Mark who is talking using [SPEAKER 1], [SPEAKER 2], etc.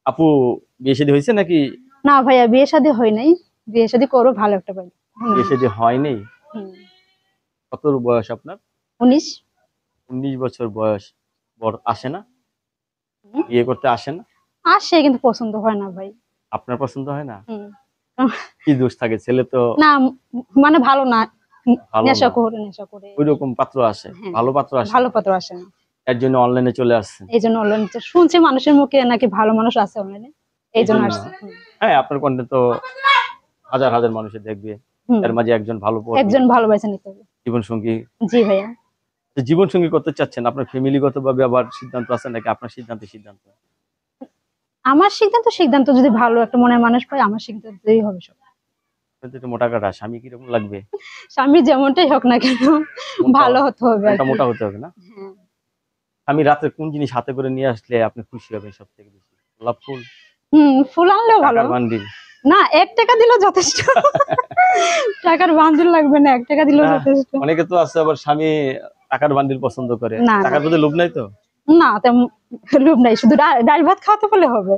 [SPEAKER 1] আপু বিয়ে শাদী হয়েছে নাকি?
[SPEAKER 2] না ভাইয়া, বিয়ে শাদী হয় নাই, বিয়ে শাদী করো ভালো একটা পাই।
[SPEAKER 1] বিয়ে শাদী হয়নি?
[SPEAKER 2] হুম।
[SPEAKER 1] কত বয়স আপনার?
[SPEAKER 2] 19।
[SPEAKER 1] 19 বছর বয়স। আসে না,
[SPEAKER 2] হুম।
[SPEAKER 1] বিয়ে করতে আসে না?
[SPEAKER 2] আসে কিন্তু পছন্দ হয় না ভাই।
[SPEAKER 1] আপনার পছন্দ হয় না?
[SPEAKER 2] হুম।
[SPEAKER 1] কি দোষ থাকে? ছেলে তো
[SPEAKER 2] না, মানে ভালো না,
[SPEAKER 1] ভালো
[SPEAKER 2] নেশা
[SPEAKER 1] না,
[SPEAKER 2] করে নেশা করে।
[SPEAKER 1] ওইরকম পাত্র আসে?
[SPEAKER 2] হ্যাঁ,
[SPEAKER 1] ভালো পাত্র আসে
[SPEAKER 2] ভালো
[SPEAKER 1] না?
[SPEAKER 2] পাত্র আসে না,
[SPEAKER 1] এর জন্য অনলাইনে চলে আসছেন?
[SPEAKER 2] এই জন্য অনলাইন শুনছি মানুষের মুখে নাকি ভালো মানুষ আছে অনলাইনে, এই
[SPEAKER 1] এই
[SPEAKER 2] জন্য
[SPEAKER 1] জন্য।
[SPEAKER 2] আসছে।
[SPEAKER 1] হ্যাঁ, আপনার কন্টেন্ট তো হাজার হাজার মানুষে দেখবে,
[SPEAKER 2] হুম।
[SPEAKER 1] এর মাঝে একজন ভালো
[SPEAKER 2] একজন ভালোবাসা নিতে হবে।
[SPEAKER 1] জীবন সঙ্গী।
[SPEAKER 2] জি ভাইয়া।
[SPEAKER 1] জীবন সঙ্গী করতে চাচ্ছেন, আপনার ফ্যামিলিগত ভাবে আবার সিদ্ধান্ত আছে নাকি আপনার সিদ্ধান্ত?
[SPEAKER 2] আমার সিদ্ধান্ত যদি ভালো একটা মনের মানুষ পাই, আমার সিদ্ধান্তই হবে সব।
[SPEAKER 1] আপনার তো একটু মোটা কাটা, স্বামী কিরকম লাগবে?
[SPEAKER 2] স্বামী যেমনটাই হোক না কেন, ভালো হতে হবে আর
[SPEAKER 1] মোটা
[SPEAKER 2] কি।
[SPEAKER 1] মোটা হতে হবে না?
[SPEAKER 2] হ্যাঁ।
[SPEAKER 1] আমি রাতে কোন জিনিস হাতে করে নিয়ে আসলে আপনি খুশি হবেন সব থেকে বেশি? গোলাপ ফুল?
[SPEAKER 2] ফুল আনলেও ভালো।
[SPEAKER 1] টাকার বান্ডিল?
[SPEAKER 2] না, 1 টাকা দিলেও যথেষ্ট। টাকার বান্ডিল লাগবে না, 1 টাকা দিলেও
[SPEAKER 1] না,
[SPEAKER 2] যথেষ্ট।
[SPEAKER 1] অনেকে তো আছে আবার স্বামী টাকার বান্ডিল পছন্দ করে।
[SPEAKER 2] না, না,
[SPEAKER 1] টাকার প্রতি লোভ নাই তো?
[SPEAKER 2] না তেমন লোভ নাই, শুধু ডাল ভাত খাওয়াতে বলে হবে।